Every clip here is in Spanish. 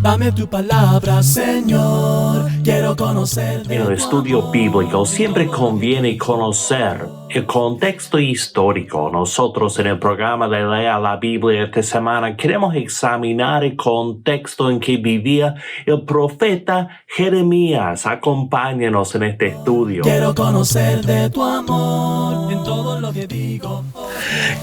Dame tu palabra, Señor, quiero conocer. En el estudio bíblico siempre conviene conocer el contexto histórico. Nosotros en el programa de Lea la Biblia esta semana queremos examinar el contexto en que vivía el profeta Jeremías. Acompáñanos en este estudio. Quiero conocer de tu amor en todo lo que digo.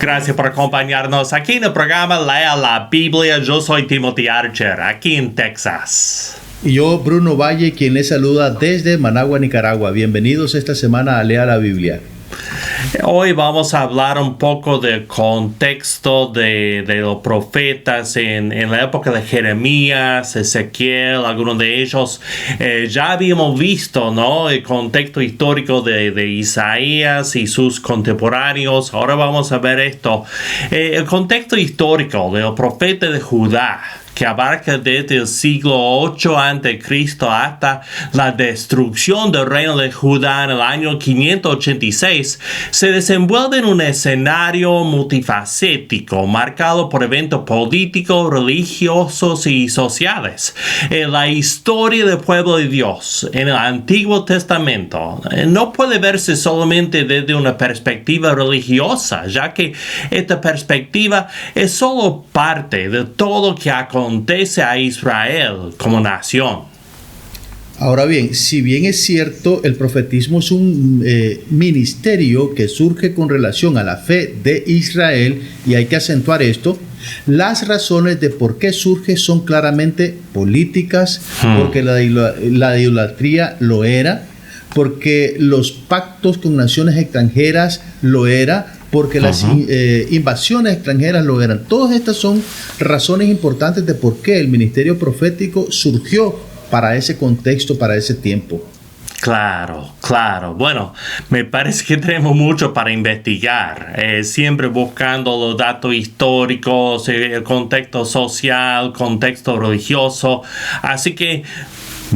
Gracias por acompañarnos aquí en el programa Lea la Biblia. Yo soy Timothy Archer, aquí en Texas. Y yo, Bruno Valle, quien les saluda desde Managua, Nicaragua. Bienvenidos esta semana a Lea la Biblia. Hoy vamos a hablar un poco del contexto de los profetas en la época de Jeremías, Ezequiel, algunos de ellos. Ya habíamos visto, ¿no?, el contexto histórico de Isaías y sus contemporáneos. Ahora vamos a ver esto. El contexto histórico de los profetas de Judá, que abarca desde el siglo 8 a.C. hasta la destrucción del reino de Judá en el año 586, se desenvuelve en un escenario multifacético, marcado por eventos políticos, religiosos y sociales. La historia del pueblo de Dios en el Antiguo Testamento no puede verse solamente desde una perspectiva religiosa, ya que esta perspectiva es solo parte de todo lo que acontece a Israel como nación. Ahora bien, si bien es cierto, el profetismo es un ministerio que surge con relación a la fe de Israel, y hay que acentuar esto, las razones de por qué surge son claramente políticas, porque la idolatría lo era, porque los pactos con naciones extranjeras lo era, porque las invasiones extranjeras lo eran. Todas estas son razones importantes de por qué el ministerio profético surgió para ese contexto, para ese tiempo. Claro. Bueno, me parece que tenemos mucho para investigar, siempre buscando los datos históricos, el contexto social, contexto religioso. Así que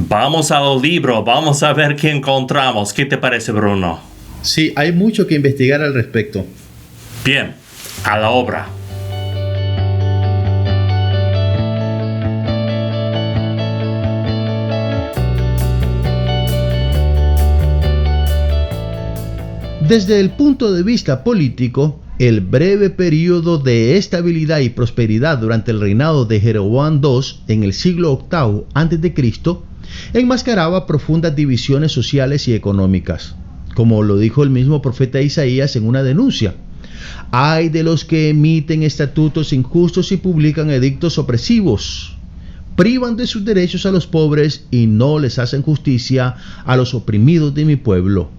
vamos a los libros, vamos a ver qué encontramos. ¿Qué te parece, Bruno? Sí, hay mucho que investigar al respecto. Bien, a la obra. Desde el punto de vista político, el breve periodo de estabilidad y prosperidad durante el reinado de Jeroboam II en el siglo VIII a.C. enmascaraba profundas divisiones sociales y económicas, como lo dijo el mismo profeta Isaías en una denuncia. Ay de los que emiten estatutos injustos y publican edictos opresivos, privan de sus derechos a los pobres y no les hacen justicia a los oprimidos de mi pueblo.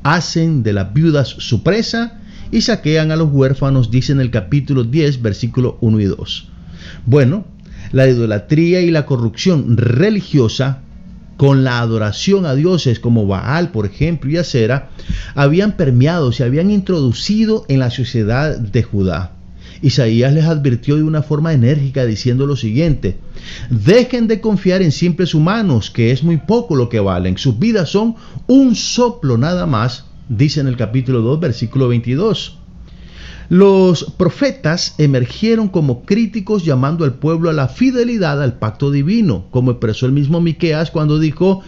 Hacen de las viudas su presa y saquean a los huérfanos, dice en el capítulo 10, versículos 1 y 2. Bueno, la idolatría y la corrupción religiosa, con la adoración a dioses como Baal, por ejemplo, y Acera, habían permeado, se habían introducido en la sociedad de Judá. Isaías les advirtió de una forma enérgica diciendo lo siguiente: dejen de confiar en simples humanos, que es muy poco lo que valen. Sus vidas son un soplo nada más, dice en el capítulo 2, versículo 22. Los profetas emergieron como críticos, llamando al pueblo a la fidelidad al pacto divino, como expresó el mismo Miqueas cuando dijo: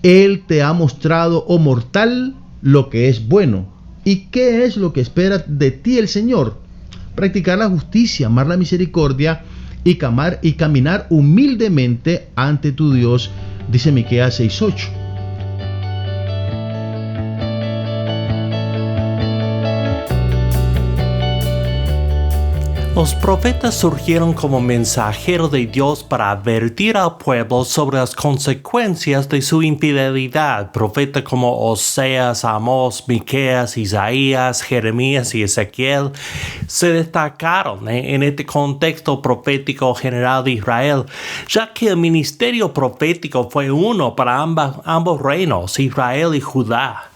Él te ha mostrado, oh mortal, lo que es bueno. ¿Y qué es lo que espera de ti el Señor? Practicar la justicia, amar la misericordia y caminar humildemente ante tu Dios, dice Miqueas 6:8. Los profetas surgieron como mensajeros de Dios para advertir al pueblo sobre las consecuencias de su infidelidad. Profetas como Oseas, Amós, Miqueas, Isaías, Jeremías y Ezequiel se destacaron en este contexto profético general de Israel, ya que el ministerio profético fue uno para ambos reinos, Israel y Judá.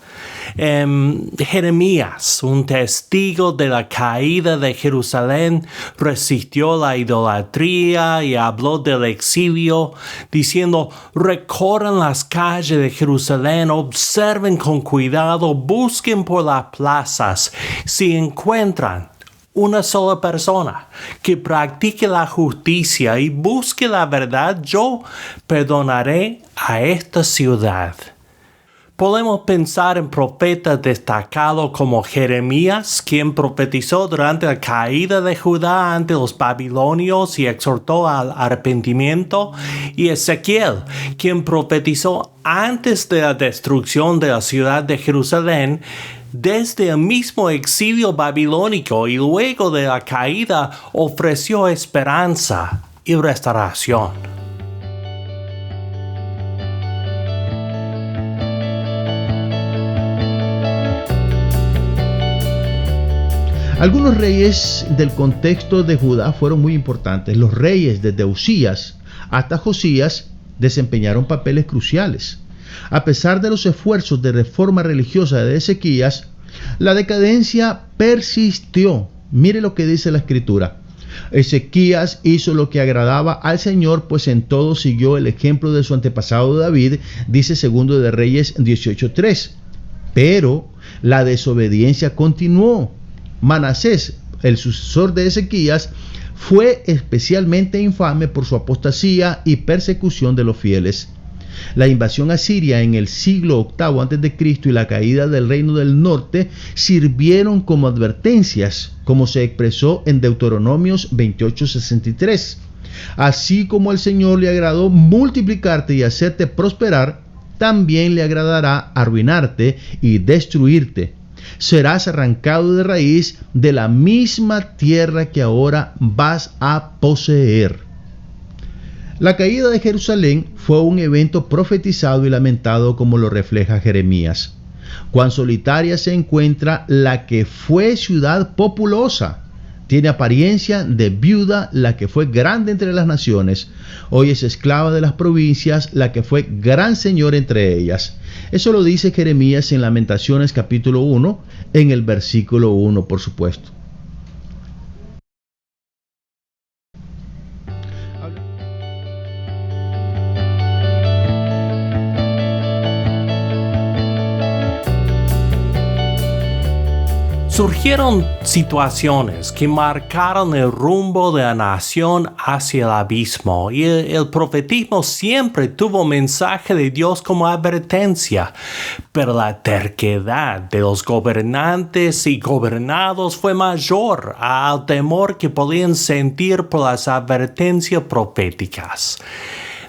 Jeremías, un testigo de la caída de Jerusalén, resistió la idolatría y habló del exilio, diciendo: recorran las calles de Jerusalén, observen con cuidado, busquen por las plazas. Si encuentran una sola persona que practique la justicia y busque la verdad, yo perdonaré a esta ciudad. Podemos pensar en profetas destacados como Jeremías, quien profetizó durante la caída de Judá ante los babilonios y exhortó al arrepentimiento, y Ezequiel, quien profetizó antes de la destrucción de la ciudad de Jerusalén, desde el mismo exilio babilónico, y luego de la caída ofreció esperanza y restauración. Algunos reyes del contexto de Judá fueron muy importantes. Los reyes desde Usías hasta Josías desempeñaron papeles cruciales. A pesar de los esfuerzos de reforma religiosa de Ezequías, la decadencia persistió. Mire lo que dice la Escritura. Ezequías hizo lo que agradaba al Señor, pues en todo siguió el ejemplo de su antepasado David, dice 2 de Reyes 18:3. Pero la desobediencia continuó. Manasés, el sucesor de Ezequías, fue especialmente infame por su apostasía y persecución de los fieles. La invasión asiria en el siglo VIII a.C. y la caída del reino del norte sirvieron como advertencias, como se expresó en Deuteronomios 28:63. Así como al Señor le agradó multiplicarte y hacerte prosperar, también le agradará arruinarte y destruirte. Serás arrancado de raíz de la misma tierra que ahora vas a poseer. La caída de Jerusalén fue un evento profetizado y lamentado, como lo refleja Jeremías. Cuán solitaria se encuentra la que fue ciudad populosa. Tiene apariencia de viuda la que fue grande entre las naciones. Hoy es esclava de las provincias la que fue gran señor entre ellas. Eso lo dice Jeremías en Lamentaciones capítulo 1, en el versículo 1, por supuesto. Surgieron situaciones que marcaron el rumbo de la nación hacia el abismo, y el profetismo siempre tuvo mensaje de Dios como advertencia, pero la terquedad de los gobernantes y gobernados fue mayor al temor que podían sentir por las advertencias proféticas.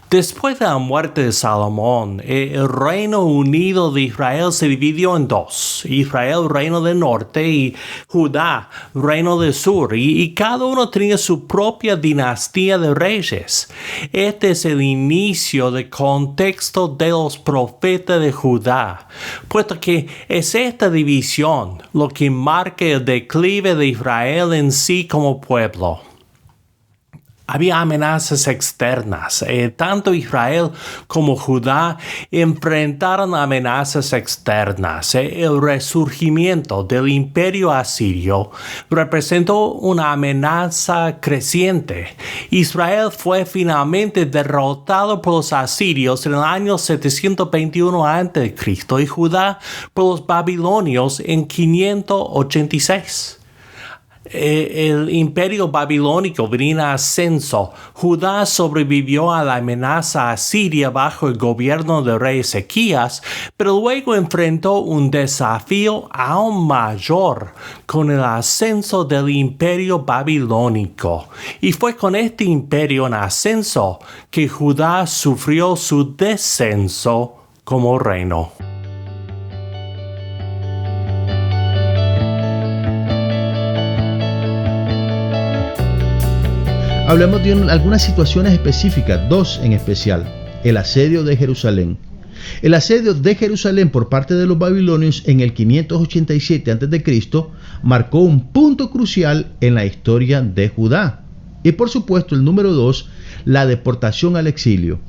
Después de la muerte de Salomón, el Reino Unido de Israel se dividió en dos: Israel, Reino del Norte, y Judá, Reino del Sur, y cada uno tenía su propia dinastía de reyes. Este es el inicio del contexto de los profetas de Judá, puesto que es esta división lo que marca el declive de Israel en sí como pueblo. Había amenazas externas. Tanto Israel como Judá enfrentaron amenazas externas. El resurgimiento del imperio asirio representó una amenaza creciente. Israel fue finalmente derrotado por los asirios en el año 721 a.C. y Judá por los babilonios en 586. El imperio babilónico venía en ascenso. Judá sobrevivió a la amenaza asiria bajo el gobierno del rey Ezequías, pero luego enfrentó un desafío aún mayor con el ascenso del imperio babilónico. Y fue con este imperio en ascenso que Judá sufrió su descenso como reino. Hablemos de algunas situaciones específicas, dos en especial. El asedio de Jerusalén. El asedio de Jerusalén por parte de los babilonios en el 587 a.C. marcó un punto crucial en la historia de Judá. Y por supuesto, el número 2, la deportación al exilio.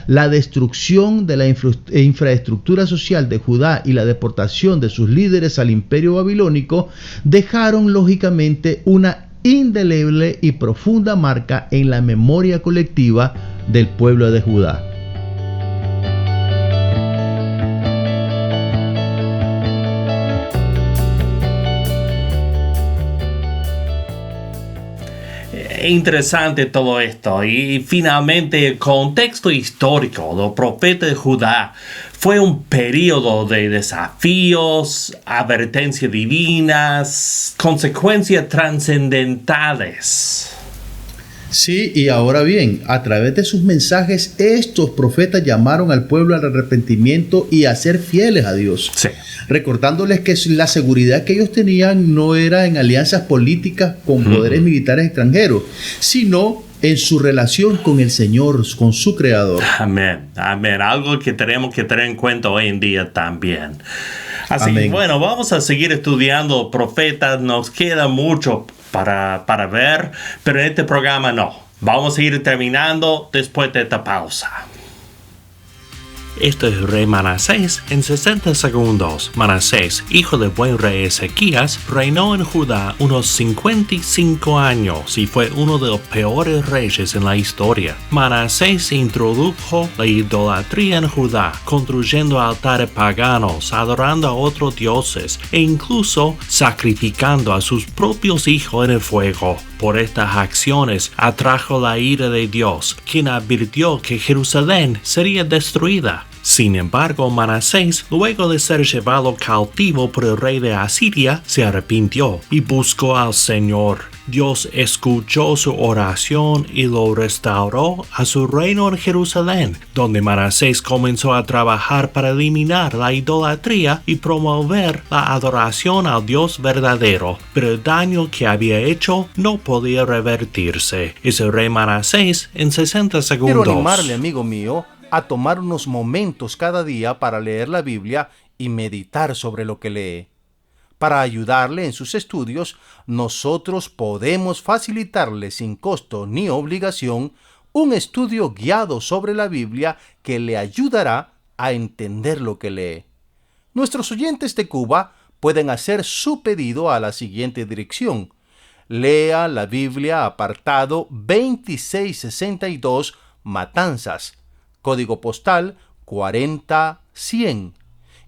La destrucción de la infraestructura social de Judá y la deportación de sus líderes al imperio babilónico dejaron lógicamente una indeleble y profunda marca en la memoria colectiva del pueblo de Judá. interesante todo esto. Y finalmente el contexto histórico de los profetas de Judá fue un periodo de desafíos, advertencias divinas, consecuencias trascendentales. Sí, y ahora bien, a través de sus mensajes, estos profetas llamaron al pueblo al arrepentimiento y a ser fieles a Dios. Sí. Recordándoles que la seguridad que ellos tenían no era en alianzas políticas con poderes militares extranjeros, sino en su relación con el Señor, con su Creador. Amén, amén. Algo que tenemos que tener en cuenta hoy en día también. Así que bueno, vamos a seguir estudiando profetas. Nos queda mucho para ver, pero en este programa no. Vamos a ir terminando después de esta pausa. Esto es Rey Manasés en 60 segundos. Manasés, hijo del buen rey Ezequías, reinó en Judá unos 55 años y fue uno de los peores reyes en la historia. Manasés introdujo la idolatría en Judá, construyendo altares paganos, adorando a otros dioses e incluso sacrificando a sus propios hijos en el fuego. Por estas acciones atrajo la ira de Dios, quien advirtió que Jerusalén sería destruida. Sin embargo, Manasés, luego de ser llevado cautivo por el rey de Asiria, se arrepintió y buscó al Señor. Dios escuchó su oración y lo restauró a su reino en Jerusalén, donde Manasés comenzó a trabajar para eliminar la idolatría y promover la adoración al Dios verdadero. Pero el daño que había hecho no podía revertirse. Es el rey Manasés en 60 segundos. Quiero animarle, amigo mío, a tomar unos momentos cada día para leer la Biblia y meditar sobre lo que lee. Para ayudarle en sus estudios, nosotros podemos facilitarle sin costo ni obligación un estudio guiado sobre la Biblia que le ayudará a entender lo que lee. Nuestros oyentes de Cuba pueden hacer su pedido a la siguiente dirección: Lea la Biblia, apartado 2662, Matanzas, código postal 40100.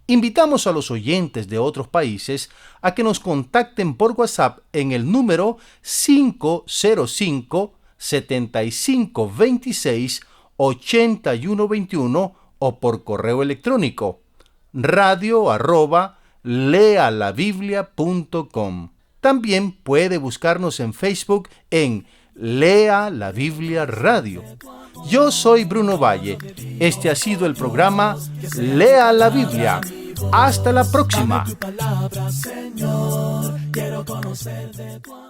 Invitamos a los oyentes de otros países a que nos contacten por WhatsApp en el número 505-7526-8121 o por correo electrónico radio@lealabiblia.com. También puede buscarnos en Facebook en Lea la Biblia Radio. Yo soy Bruno Valle. Este ha sido el programa Lea la Biblia. Hasta la próxima. Dame tu palabra, Señor. Quiero conocer de tu amor.